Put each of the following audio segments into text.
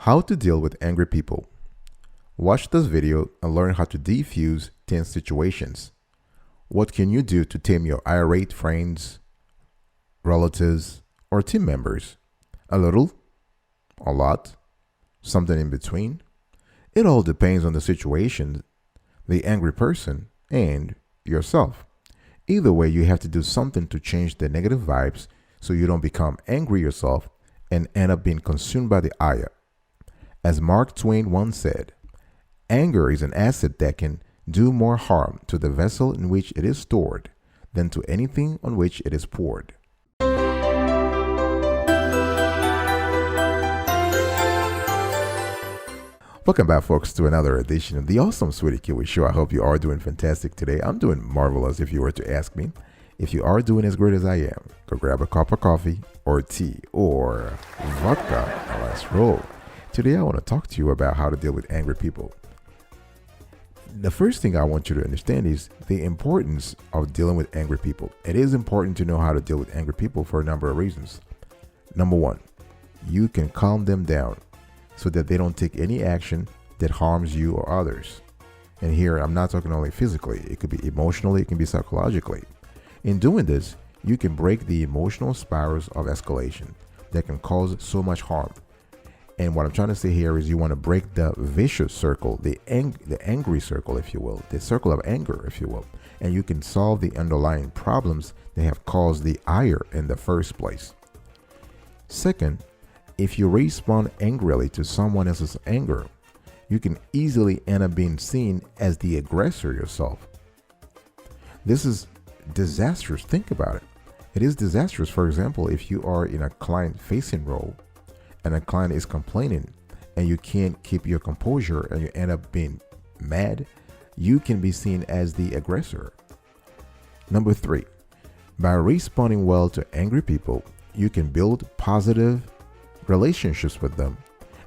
How to deal with angry people. Watch this video and learn how to defuse tense situations. What can you do to tame your irate friends, relatives, or team members? A little? A lot? Something in between? It all depends on the situation, the angry person, and yourself. Either way, you have to do something to change the negative vibes so you don't become angry yourself and end up being consumed by the ire. As Mark Twain once said, anger is an asset that can do more harm to the vessel in which it is stored than to anything on which it is poured. Welcome back, folks, to another edition of the Awesome Sweetie Kiwi Show. I hope you are doing fantastic today. I'm doing marvelous if you were to ask me. If you are doing as great as I am, go grab a cup of coffee or tea or vodka and let's roll. Today I want to talk to you about how to deal with angry people. The first thing I want you to understand is the importance of dealing with angry people. It is important to know how to deal with angry people for a number of reasons. Number one, you can calm them down so that they don't take any action that harms you or others. And here, I'm not talking only physically. It could be emotionally, it can be psychologically. In doing this, you can break the emotional spirals of escalation that can cause so much harm. And what I'm trying to say here is you want to break the vicious circle, the angry circle, if you will, the circle of anger, if you will. And you can solve the underlying problems that have caused the ire in the first place. Second, if you respond angrily to someone else's anger, you can easily end up being seen as the aggressor yourself. This is disastrous. Think about it. It is disastrous, for example, if you are in a client-facing role and a client is complaining and you can't keep your composure and you end up being mad, you can be seen as the aggressor. Number three, by responding well to angry people, you can build positive relationships with them,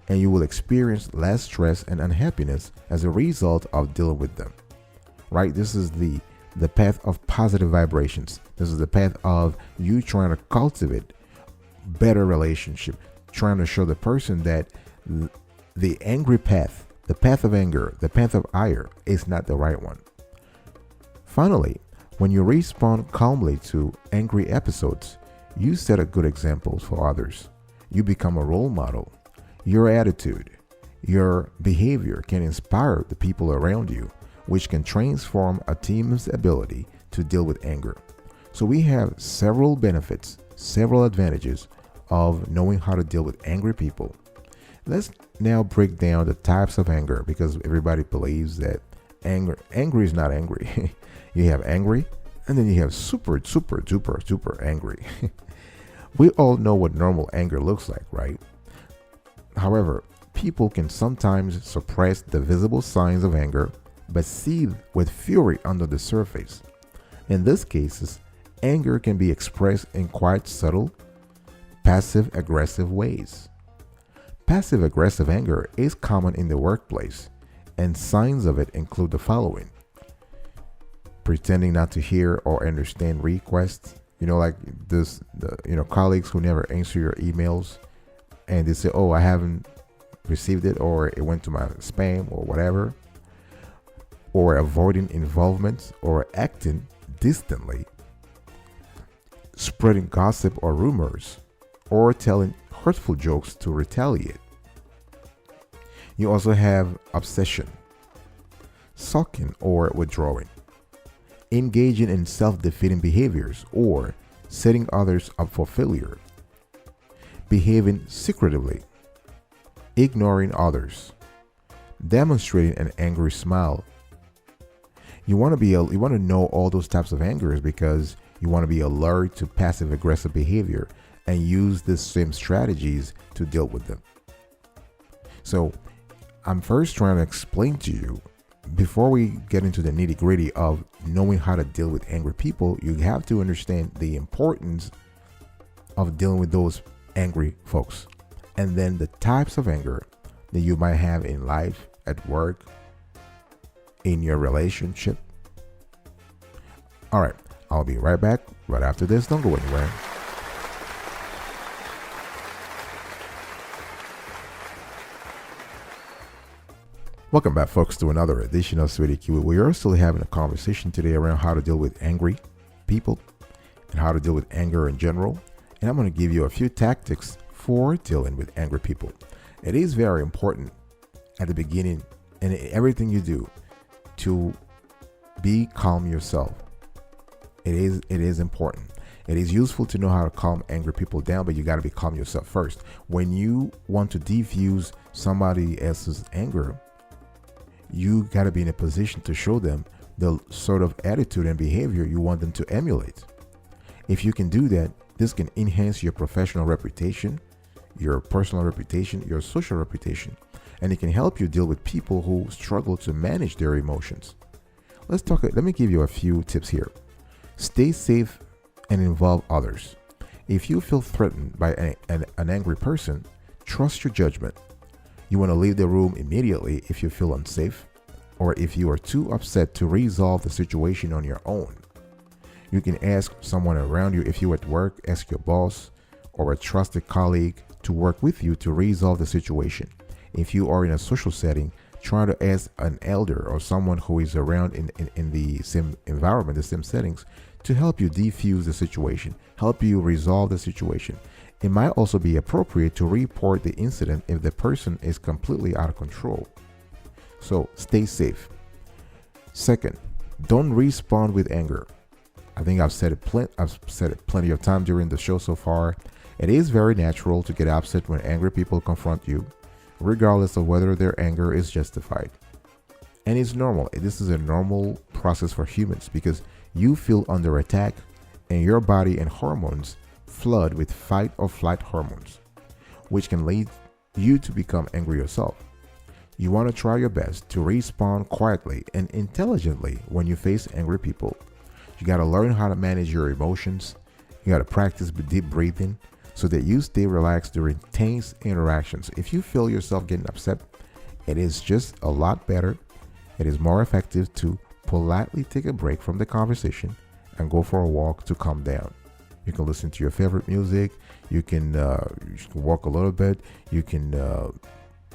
and you will experience less stress and unhappiness as a result of dealing with them. Right? This is the path of positive vibrations. This is the path of you trying to cultivate better relationship, trying to show the person that the angry path, the path of anger, the path of ire is not the right one. Finally, when you respond calmly to angry episodes, you set a good example for others. You become a role model. Your attitude, your behavior can inspire the people around you, which can transform a team's ability to deal with anger. So we have several benefits, several advantages of knowing how to deal with angry people. Let's now break down the types of anger, because everybody believes that angry is not angry. You have angry, and then you have super duper angry. We all know what normal anger looks like, right? However, people can sometimes suppress the visible signs of anger, but seethe with fury under the surface. In these cases, anger can be expressed in quite subtle, passive-aggressive ways. Passive-aggressive anger is common in the workplace, and signs of it include the following: pretending not to hear or understand requests. Like this, colleagues who never answer your emails and they say, oh, I haven't received it, or it went to my spam or whatever, or avoiding involvement or acting distantly, spreading gossip or rumors, or telling hurtful jokes to retaliate. You also have obsession, sulking or withdrawing, engaging in self-defeating behaviors or setting others up for failure, behaving secretively, ignoring others, demonstrating an angry smile. You want to know all those types of angers because you want to be alert to passive-aggressive behavior and use the same strategies to deal with them. So I'm first trying to explain to you, before we get into the nitty-gritty of knowing how to deal with angry people, you have to understand the importance of dealing with those angry folks, and then the types of anger that you might have in life, at work, in your relationship. All right, I'll be right back right after this. Don't go anywhere. Welcome back, folks, to another edition of Sweetie Kiwi. We are still having a conversation today around how to deal with angry people and how to deal with anger in general. And I'm going to give you a few tactics for dealing with angry people. It is very important at the beginning and everything you do to be calm yourself. It is important. It is useful to know how to calm angry people down, but you got to be calm yourself first. When you want to defuse somebody else's anger, you got to be in a position to show them the sort of attitude and behavior you want them to emulate. If you can do that, this can enhance your professional reputation, your personal reputation, your social reputation, and it can help you deal with people who struggle to manage their emotions. Let me give you a few tips here. Stay safe and involve others. If you feel threatened by an angry person, trust your judgment. You want to leave the room immediately if you feel unsafe, or if you are too upset to resolve the situation on your own. You can ask someone around you. If you're at work, ask your boss or a trusted colleague to work with you to resolve the situation. If you are in a social setting, try to ask an elder or someone who is around in the same environment, the same settings, to help you defuse the situation, help you resolve the situation. It might also be appropriate to report the incident if the person is completely out of control. So stay safe. Second, don't respond with anger. I think I've said it plenty of times during the show so far. It is very natural to get upset when angry people confront you, regardless of whether their anger is justified. And it's normal. This is a normal process for humans because you feel under attack and your body and hormones flood with fight or flight hormones, which can lead you to become angry yourself. You want to try your best to respond quietly and intelligently when you face angry people. You got to learn how to manage your emotions. You got to practice deep breathing so that you stay relaxed during tense interactions. If you feel yourself getting upset, it is just a lot better. It is more effective to politely take a break from the conversation and go for a walk to calm down. You can listen to your favorite music. You can walk a little bit. You can,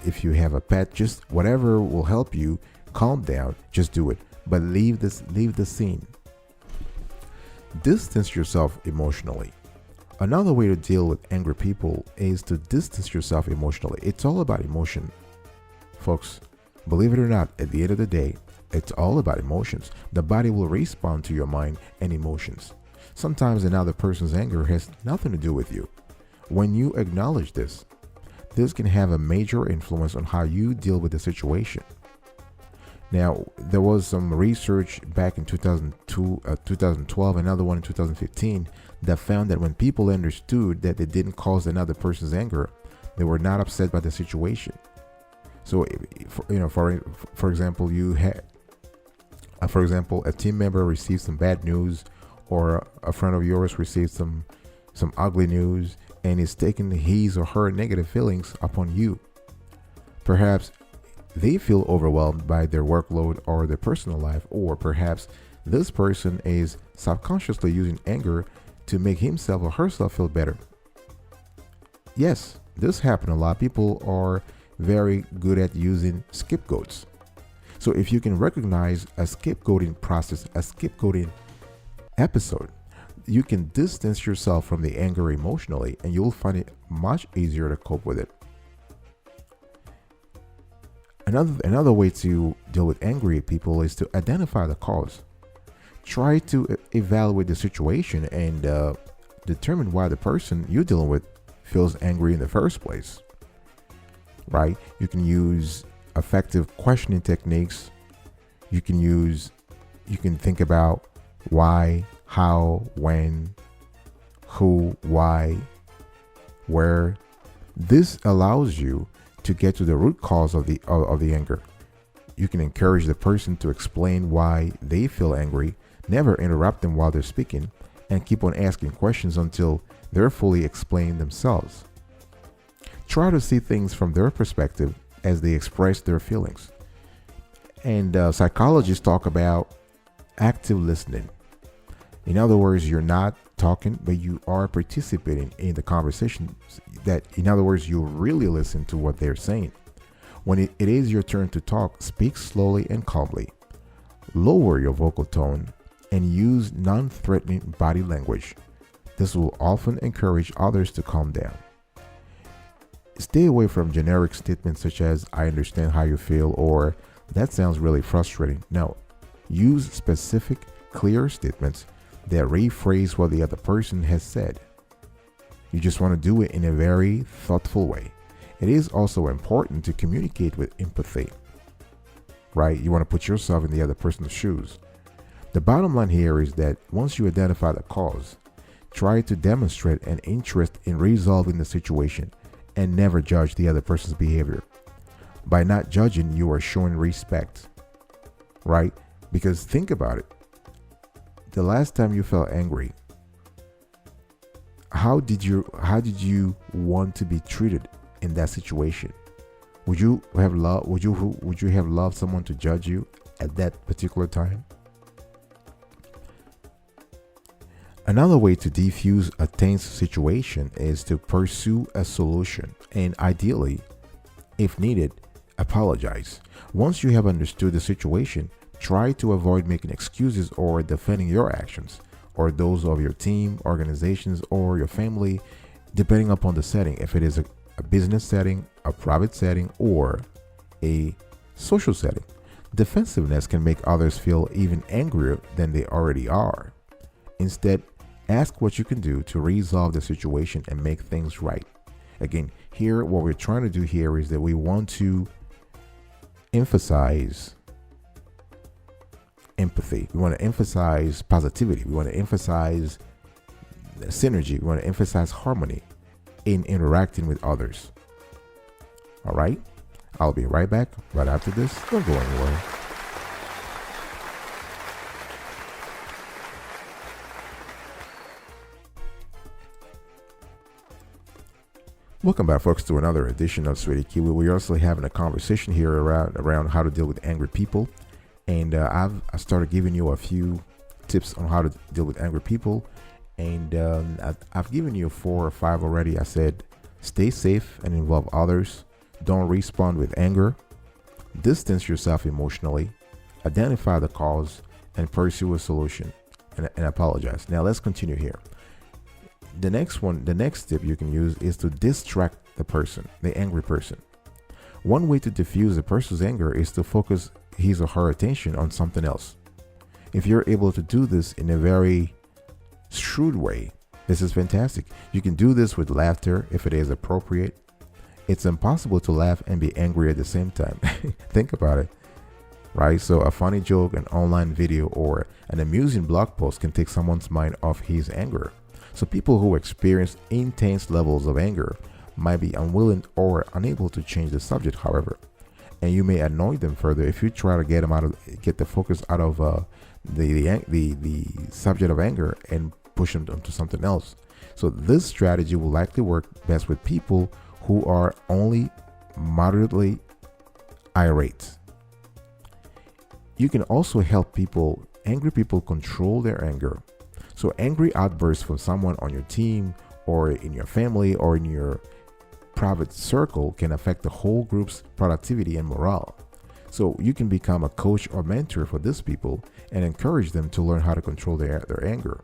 if you have a pet, just whatever will help you calm down. Just do it. But leave the scene. Distance yourself emotionally. Another way to deal with angry people is to distance yourself emotionally. It's all about emotion, folks. Believe it or not, at the end of the day, it's all about emotions. The body will respond to your mind and emotions. Sometimes another person's anger has nothing to do with you. When you acknowledge this can have a major influence on how you deal with the situation. Now, there was some research back in 2012, another one in 2015, that found that when people understood that they didn't cause another person's anger, they were not upset by the situation. So, for example, a team member received some bad news, or a friend of yours received some ugly news and is taking his or her negative feelings upon you. Perhaps they feel overwhelmed by their workload or their personal life, or perhaps this person is subconsciously using anger to make himself or herself feel better. Yes, this happens a lot. People are very good at using scapegoats. So if you can recognize a scapegoating process, a scapegoating episode, you can distance yourself from the anger emotionally, and you'll find it much easier to cope with it. Another way to deal with angry people is to identify the cause. Try to evaluate the situation and determine why the person you're dealing with feels angry in the first place. Right? You can use effective questioning techniques. You can think about why, how, when, who, why, where. This allows you to get to the root cause of the anger. You can encourage the person to explain why they feel angry, never interrupt them while they're speaking, and keep on asking questions until they're fully explaining themselves. Try to see things from their perspective as they express their feelings. And psychologists talk about active listening. In other words, you're not talking, but you are participating in the conversation. That, in other words, you really listen to what they're saying. When it is your turn to talk, speak slowly and calmly. Lower your vocal tone and use non-threatening body language. This will often encourage others to calm down. Stay away from generic statements such as, "I understand how you feel," or "That sounds really frustrating." No, use specific, clear statements that rephrase what the other person has said. You just want to do it in a very thoughtful way. It is also important to communicate with empathy, right? You want to put yourself in the other person's shoes. The bottom line here is that once you identify the cause, try to demonstrate an interest in resolving the situation and never judge the other person's behavior. By not judging, you are showing respect, right? Because think about it. The last time you felt angry, how did you want to be treated in that situation? Would you have loved someone to judge you at that particular time? Another way to defuse a tense situation is to pursue a solution and, ideally, if needed, apologize. Once you have understood the situation, try to avoid making excuses or defending your actions or those of your team, organizations, or your family, depending upon the setting. If it is a business setting, a private setting, or a social setting, defensiveness can make others feel even angrier than they already are. Instead, ask what you can do to resolve the situation and make things right. Again, here, what we're trying to do here is that we want to emphasize empathy. We want to emphasize positivity. We want to emphasize synergy. We want to emphasize harmony in interacting with others. All right? I'll be right back right after this. Don't go anywhere. Welcome back, folks, to another edition of Sweetie Kiwi. We're also having a conversation here around how to deal with angry people. And I started giving you a few tips on how to deal with angry people. And I've given you 4 or 5 already. I said, stay safe and involve others. Don't respond with anger. Distance yourself emotionally. Identify the cause and pursue a solution and apologize. Now let's continue here. The next tip you can use is to distract the person, the angry person. One way to diffuse a person's anger is to focus his or her attention on something else. If you're able to do this in a very shrewd way, this is fantastic. You can do this with laughter if it is appropriate. It's impossible to laugh and be angry at the same time. Think about it, right? So a funny joke, an online video, or an amusing blog post can take someone's mind off his anger. So people who experience intense levels of anger might be unwilling or unable to change the subject, however. And you may annoy them further if you try to get the focus out of the subject of anger and push them to something else. So this strategy will likely work best with people who are only moderately irate. You can also help angry people control their anger. So angry outbursts from someone on your team or in your family or in your private circle can affect the whole group's productivity and morale. So you can become a coach or mentor for these people and encourage them to learn how to control their anger.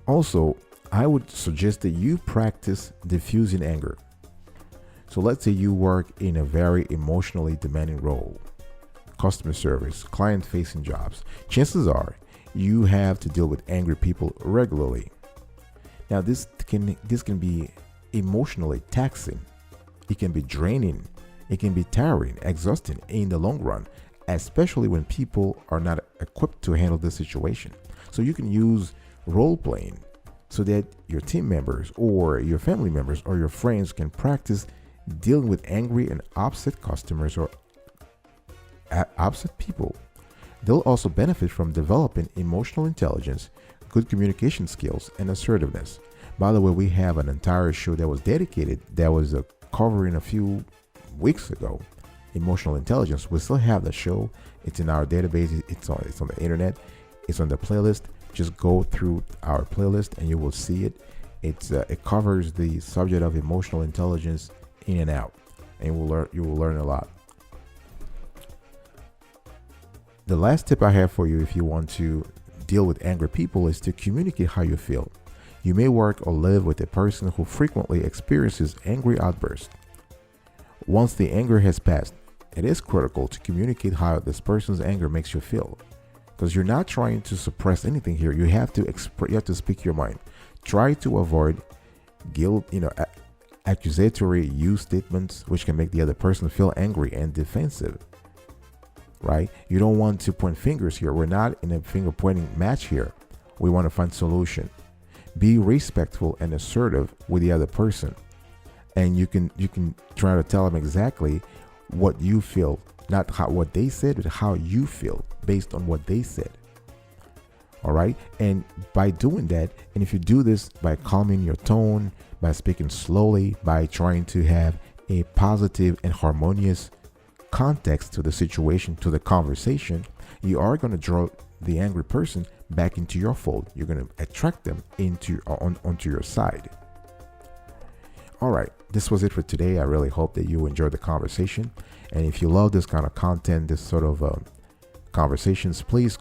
Also, I would suggest that you practice diffusing anger. So let's say you work in a very emotionally demanding role, customer service, client-facing jobs. Chances are you have to deal with angry people regularly. Now, this can be emotionally taxing. It can be draining. It can be tiring, exhausting in the long run, especially when people are not equipped to handle the situation. So you can use role playing so that your team members or your family members or your friends can practice dealing with angry and upset customers or upset people. They'll also benefit from developing emotional intelligence, good communication skills, and assertiveness. By the way, we have an entire show that was covering a few weeks ago, emotional intelligence. We still have the show. It's in our database. It's on the internet. It's on the playlist. Just go through our playlist and you will see it. It covers the subject of emotional intelligence in and out. and you will learn a lot. The last tip I have for you if you want to deal with angry people is to communicate how you feel. You may work or live with a person who frequently experiences angry outbursts. Once the anger has passed, it is critical to communicate how this person's anger makes you feel, because you're not trying to suppress anything here. You have to speak your mind. Try to avoid accusatory use statements which can make the other person feel angry and defensive. Right? You don't want to point fingers here. We're not in a finger pointing match here. We want to find solution. Be respectful and assertive with the other person, and you can try to tell them exactly what you feel, not what they said, but how you feel based on what they said. All right. And by doing that, and if you do this by calming your tone, by speaking slowly, by trying to have a positive and harmonious context to the situation, to the conversation, you are going to draw the angry person back into your fold. You're going to attract them onto your side. All right, this was it for today. I really hope that you enjoyed the conversation. And if you love this kind of content, this sort of conversations, please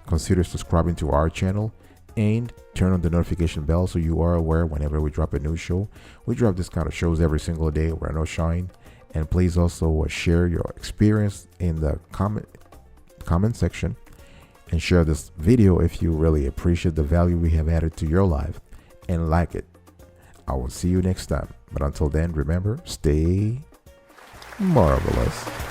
consider subscribing to our channel and turn on the notification bell so you are aware whenever we drop a new show. We drop this kind of shows every single day. We're no shine. And please also share your experience in the comment section, and share this video if you really appreciate the value we have added to your life and like it. I will see you next time. But until then, remember, stay marvelous.